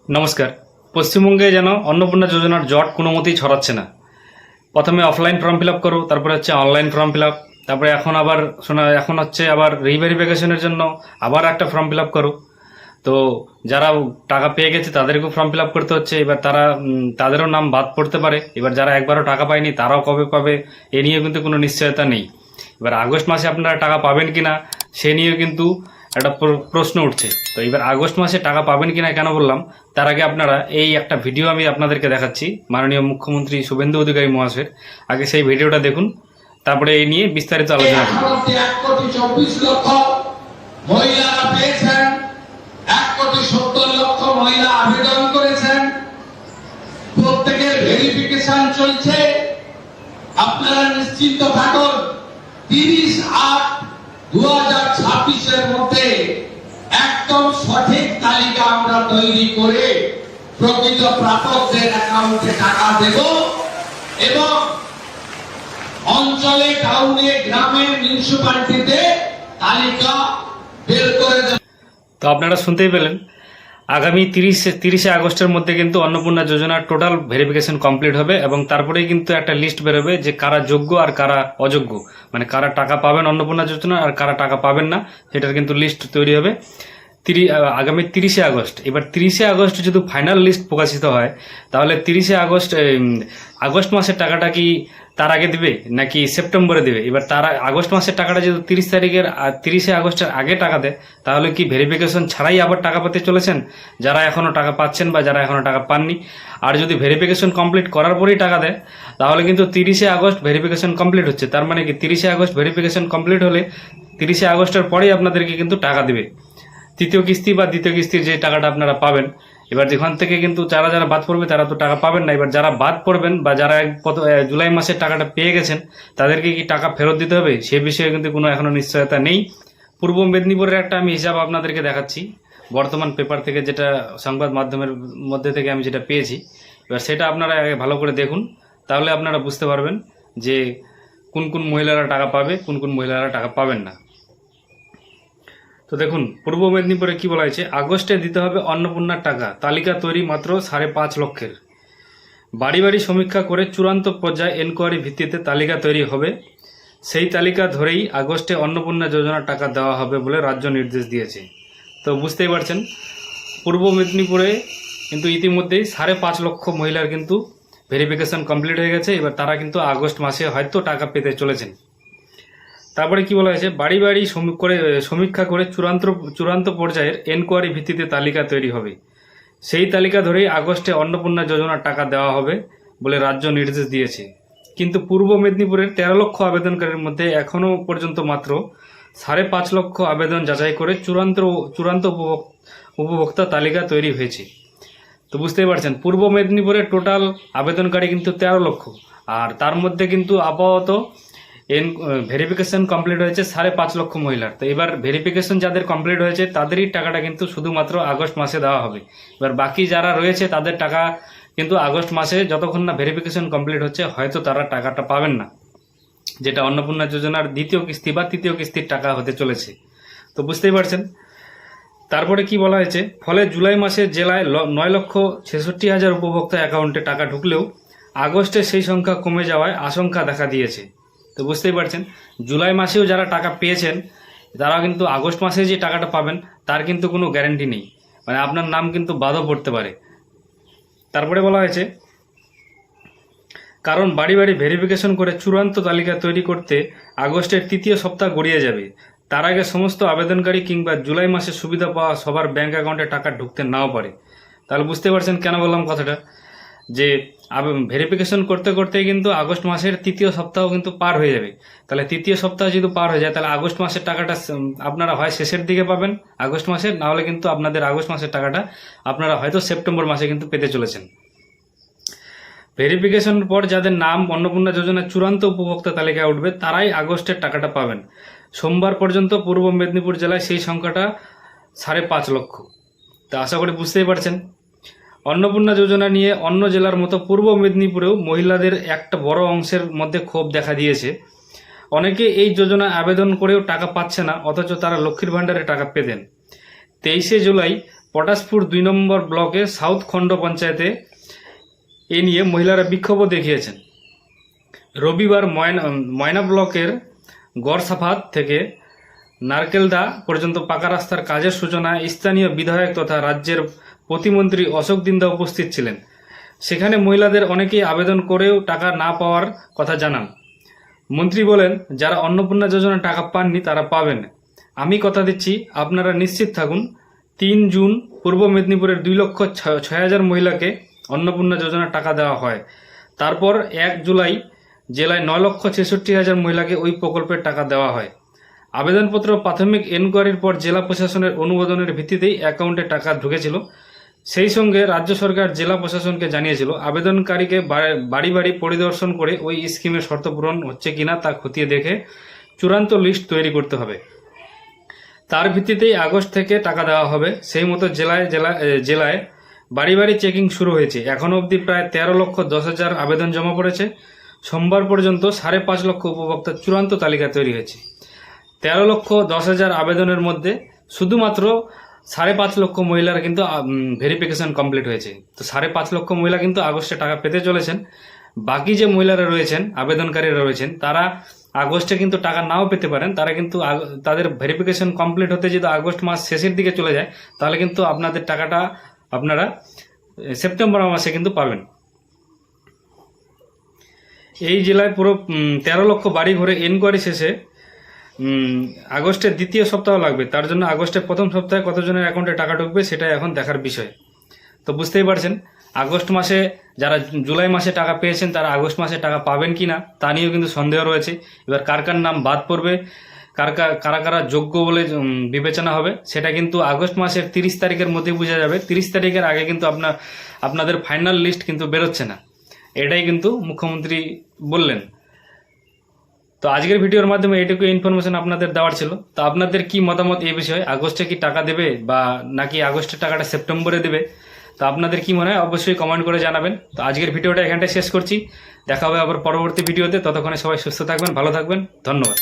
নমস্কার। পশ্চিমবঙ্গে যেন অন্নপূর্ণা যোজনার জট কোনো মতেই ছড়াচ্ছে না। প্রথমে অফলাইন ফর্ম ফিল আপ করো, তারপরে হচ্ছে অনলাইন ফর্ম ফিল আপ, তারপরে এখন হচ্ছে আবার রিভেরিফিকেশনের জন্য আবার একটা ফর্ম ফিল আপ করো। তো যারা টাকা পেয়ে গেছে তাদেরকেও ফর্ম ফিল আপ করতে হচ্ছে। এবার তাদেরও নাম বাদ পড়তে পারে। এবার যারা একবারও টাকা পায়নি তারাও কবে পাবে এ নিয়েও কিন্তু কোনো নিশ্চয়তা নেই। এবার আগস্ট মাসে আপনারা টাকা পাবেন কিনা সে নিয়েও কিন্তু একটা প্রশ্ন উঠছে। তো এবার আগস্ট মাসে টাকা পাবেন কিনা কেন বললাম, তার আগে আপনারা এই একটা ভিডিও আমি আপনাদেরকে দেখাচ্ছি মাননীয় মুখ্যমন্ত্রী শুভেন্দু অধিকারী মহাশয়ের। আগে সেই ভিডিওটা দেখুন, তারপরে এই নিয়ে বিস্তারিত আলোচনা করুন। 1,24,00,000 মহিলারা পেয়েছেন, 1,70,00,000 মহিলা আবেদন করেছেন, প্রত্যেকের ভেরিফিকেশন চলছে। আপনারা নিশ্চিন্ত থাকুন, 30/8/2026 মধ্যে একদম সঠিক তালিকা আমরা তৈরি করে প্রকৃত প্রাপকদের অ্যাকাউন্টে টাকা দেব এবং অঞ্চলে, টাউনে, গ্রামে, মিউনিসিপালিটিতে তালিকা বের করে দেব। তো আপনারা শুনতেই পেলেন, আগামী 30শে আগস্টের মধ্যে কিন্তু অন্নপূর্ণা যোজনার টোটাল ভেরিফিকেশন কমপ্লিট হবে এবং তারপরেই কিন্তু একটা লিস্ট বেরোবে যে কারা যোগ্য আর কারা অযোগ্য, মানে কারা টাকা পাবেন অন্নপূর্ণা যোজনা আর কারা টাকা পাবেন না, সেটার কিন্তু লিস্ট তৈরি হবে আগামী 30শে আগস্ট। এবার 30শে আগস্ট যদি ফাইনাল লিস্ট প্রকাশিত হয় তাহলে 30শে আগস্ট মাসের টাকাটা কি তার আগে দিবে নাকি সেপ্টেম্বরে দিবে? এবার আগস্ট মাসের টাকাটা যদি 30শে আগস্টের আগে টাকা দেয় তাহলে কি ভেরিফিকেশন ছাড়াই আবার টাকা পেতে চলেছেন যারা এখনও টাকা পাচ্ছেন বা যারা এখনও টাকা পাননি? আর যদি ভেরিফিকেশন কমপ্লিট করার পরেই টাকা দেয় তাহলে কিন্তু 30শে আগস্ট ভেরিফিকেশন কমপ্লিট হচ্ছে। তার মানে কি 30শে আগস্ট ভেরিফিকেশন কমপ্লিট হলে 30শে আগস্টের পরেই আপনাদেরকে কিন্তু টাকা দিবে, তৃতীয় কিস্তি বা দ্বিতীয় কিস্তির যে টাকাটা আপনারা পাবেন। এবার যেখান থেকে কিন্তু যারা যারা বাদ পড়বে তারা তো টাকা পাবেন না। এবার যারা বাদ পড়বেন বা যারা জুলাই মাসের টাকাটা পেয়ে গেছেন তাদেরকে কি টাকা ফেরত দিতে হবে সে বিষয়ে কিন্তু কোনো এখনও নিশ্চয়তা নেই। পূর্ব মেদিনীপুরের একটা আমি হিসাব আপনাদেরকে দেখাচ্ছি, বর্তমান পেপার থেকে, যেটা সংবাদ মাধ্যমের মধ্যে থেকে আমি যেটা পেয়েছি। এবার সেটা আপনারা আগে ভালো করে দেখুন, তাহলে আপনারা বুঝতে পারবেন যে কোন কোন মহিলারা টাকা পাবে, কোন কোন মহিলারা টাকা পাবেন না। তো দেখুন, পূর্ব মেদিনীপুরে কি বলা হয়েছে, আগস্টে দিতে হবে অন্নপূর্ণার টাকা, তালিকা তৈরি মাত্র 5.5 লক্ষের। বাড়ি বাড়ি সমীক্ষা করে চূড়ান্ত পর্যায়ে এনকোয়ারি ভিত্তিতে তালিকা তৈরি হবে, সেই তালিকা ধরেই আগস্টে অন্নপূর্ণা যোজনার টাকা দেওয়া হবে বলে রাজ্য নির্দেশ দিয়েছে। তো বুঝতেই পারছেন, পূর্ব মেদিনীপুরে কিন্তু ইতিমধ্যেই 5.5 লক্ষ মহিলার কিন্তু ভেরিফিকেশন কমপ্লিট হয়ে গেছে। এবার তারা কিন্তু আগস্ট মাসে হয়তো টাকা পেতে চলেছেন। তারপরে কি বলা হয়েছে, বাড়ি বাড়ি সমীক্ষা করে চূড়ান্ত পর্যায়ের এনকোয়ারি ভিত্তিতে তালিকা তৈরি হবে, সেই তালিকা ধরেই আগস্টে অন্নপূর্ণা যোজনার টাকা দেওয়া হবে বলে রাজ্য নির্দেশ দিয়েছে। কিন্তু পূর্ব মেদিনীপুরের 13 লক্ষ আবেদনকারীর মধ্যে এখনও পর্যন্ত মাত্র 5.5 লক্ষ আবেদন যাচাই করে চূড়ান্ত উপভোক্তা তালিকা তৈরি হয়েছে। তো বুঝতেই পারছেন, পূর্ব মেদিনীপুরের টোটাল আবেদনকারী কিন্তু 13 লক্ষ, আর তার মধ্যে কিন্তু আপাতত ভেরিফিকেশন কমপ্লিট হয়েছে 5.5 লক্ষ মহিলার। তো এবার ভেরিফিকেশন যাদের কমপ্লিট হয়েছে তাদেরই টাকাটা কিন্তু শুধুমাত্র আগস্ট মাসে দেওয়া হবে। এবার বাকি যারা রয়েছে তাদের টাকা কিন্তু আগস্ট মাসে যতক্ষণ না ভেরিফিকেশন কমপ্লিট হচ্ছে হয়তো তারা টাকাটা পাবেন না, যেটা অন্নপূর্ণা যোজনার দ্বিতীয় কিস্তি বা তৃতীয় কিস্তির টাকা হতে চলেছে। তো বুঝতেই পারছেন। তারপরে কি বলা হয়েছে, ফলে জুলাই মাসে জেলায় 9,66,000 উপভোক্তা অ্যাকাউন্টে টাকা ঢুকলেও আগস্টে সেই সংখ্যা কমে যাওয়ায় আশঙ্কা দেখা দিয়েছে। তো বুঝতেই পারছেন, জুলাই মাসেও যারা টাকা পেয়েছেন তারা কিন্তু আগস্ট মাসে যে টাকাটা পাবেন তার কিন্তু কোনো গ্যারান্টি নেই, মানে আপনার নাম কিন্তু বাদও পড়তে পারে। তারপরে বলা হয়েছে, কারণ বাড়ি বাড়ি ভেরিফিকেশন করে চূড়ান্ত তালিকা তৈরি করতে আগস্টের তৃতীয় সপ্তাহ গড়িয়ে যাবে। তার আগে সমস্ত আবেদনকারী কিংবা জুলাই মাসে সুবিধা পাওয়া সবার ব্যাংক অ্যাকাউন্টে টাকা ঢুকতে নাও পারে। তাহলে বুঝতে পারছেন কেন বললাম কথাটা, যে ভেরিফিকেশন করতে করতেই কিন্তু আগস্ট মাসের তৃতীয় সপ্তাহ কিন্তু পার হয়ে যাবে। তাহলে তৃতীয় সপ্তাহ যদি পার হয়ে যায় তাহলে আগস্ট মাসের টাকাটা আপনারা হয় শেষের দিকে পাবেন আগস্ট মাসের, না হলে কিন্তু আপনাদের আগস্ট মাসের টাকাটা আপনারা হয়তো সেপ্টেম্বর মাসে কিন্তু পেতে চলেছেন। ভেরিফিকেশনের পর যাদের নাম অন্নপূর্ণা যোজনার চূড়ান্ত উপভোক্তা তালিকায় উঠবে তারাই আগস্টের টাকাটা পাবেন। সোমবার পর্যন্ত পূর্ব মেদিনীপুর জেলায় সেই সংখ্যাটা 5.5 লক্ষ। তা আশা করি বুঝতেই পারছেন, অন্নপূর্ণা যোজনা নিয়ে অন্য জেলার মতো পূর্ব মেদিনীপুরেও মহিলাদের একটা বড় অংশের মধ্যে ক্ষোভ দেখা দিয়েছে। অনেকে এই যোজনা আবেদন করেও টাকা পাচ্ছে না, অথচ তারা লক্ষ্মীর ভাণ্ডারে টাকা পেতেন। 23শে জুলাই পটাশপুর 2 নম্বর ব্লকে সাউথ খণ্ড পঞ্চায়েতে এ নিয়ে মহিলারা বিক্ষোভও দেখিয়েছেন। রবিবার ময়না ব্লকের গড়সাফাত থেকে নারকেলদা পর্যন্ত পাকা রাস্তার কাজের সূচনায় স্থানীয় বিধায়ক তথা রাজ্যের প্রতিমন্ত্রী অশোক দিন্দা উপস্থিত ছিলেন। সেখানে মহিলাদের অনেকেই আবেদন করেও টাকা না পাওয়ার কথা জানান। মন্ত্রী বলেন, যারা অন্নপূর্ণা যোজনা টাকা পাননি তারা পাবেন। আমি কথা দিচ্ছি, আপনারা নিশ্চিত থাকুন, 3 জুন পূর্ব মেদিনীপুরের 2,06,000 মহিলাকে অন্নপূর্ণা যোজনার টাকা দেওয়া হয়। তারপর 1 জুলাই জেলায় 9,66,000 মহিলাকে ওই প্রকল্পের টাকা দেওয়া হয়। আবেদনপত্র প্রাথমিক এনকোয়ারির পর জেলা প্রশাসনের অনুমোদনের ভিত্তিতেই অ্যাকাউন্টে টাকা ঢুকেছিল। সেই সঙ্গে রাজ্য সরকার জেলা প্রশাসনকে জানিয়েছিল আবেদনকারীকে বাড়ি বাড়ি পরিদর্শন করে ওই স্কিমের শর্ত পূরণ হচ্ছে কিনা তা খতিয়ে দেখে চূড়ান্ত লিস্ট তৈরি করতে হবে। তার ভিত্তিতেই আগস্ট থেকে টাকা দেওয়া হবে। সেই মতো জেলায় বাড়ি বাড়ি চেকিং শুরু হয়েছে। এখনও অবধি প্রায় 13,10,000 আবেদন জমা পড়েছে। সোমবার পর্যন্ত 5.5 লক্ষ উপভোক্তার চূড়ান্ত তালিকা তৈরি হয়েছে। 13,10,000 আবেদনের মধ্যে শুধুমাত্র 5.5 লক্ষ মহিলার কিন্তু ভেরিফিকেশন কমপ্লিট হয়েছে। তো 5.5 লক্ষ মহিলা কিন্তু আগস্টে টাকা পেতে চলেছেন। বাকি যে মহিলারা রয়েছেন, আবেদনকারীরা রয়েছেন, তারা আগস্টে কিন্তু টাকা নাও পেতে পারেন। তারা কিন্তু তাদের ভেরিফিকেশন কমপ্লিট হতে যদি আগস্ট মাস শেষের দিকে চলে যায়, তাহলে কিন্তু আপনাদের টাকাটা আপনারা সেপ্টেম্বর মাসে কিন্তু পাবেন। এই জেলায় পুরো 13 লক্ষ বাড়ি ঘরে এনকোয়ারি শেষে আগস্টের দ্বিতীয় সপ্তাহ লাগবে। তার জন্য আগস্টের প্রথম সপ্তাহে কতজনের অ্যাকাউন্টে টাকা ঢুকবে সেটা এখন দেখার বিষয়। তো বুঝতেই পারছেন, আগস্ট মাসে যারা জুলাই মাসে টাকা পেয়েছেন তারা আগস্ট মাসে টাকা পাবেন কি না তা নিয়েও কিন্তু সন্দেহ রয়েছে। এবার কার কার নাম বাদ পড়বে, কারা কারা যোগ্য বলে বিবেচনা হবে, সেটা কিন্তু আগস্ট মাসের 30 তারিখের মধ্যেই বোঝা যাবে। 30 তারিখের আগে কিন্তু আপনাদের ফাইনাল লিস্ট কিন্তু বেরোচ্ছে না, এটাই কিন্তু মুখ্যমন্ত্রী বললেন। তো আজকের ভিডিওর মাধ্যমে এইটুকু ইনফরমেশন আপনাদের দেওয়ার ছিল। তো আপনাদের কি মতামত এই বিষয়ে, আগস্টে কি টাকা দেবে বা নাকি আগস্টের টাকাটা সেপ্টেম্বরে দেবে? তো আপনাদের কি মনে হয় অবশ্যই কমেন্ট করে জানাবেন। তো আজকের ভিডিওটা এখানটায় শেষ করছি, দেখা হবে আবার পরবর্তী ভিডিওতে। ততক্ষণে সবাই সুস্থ থাকবেন, ভালো থাকবেন, ধন্যবাদ।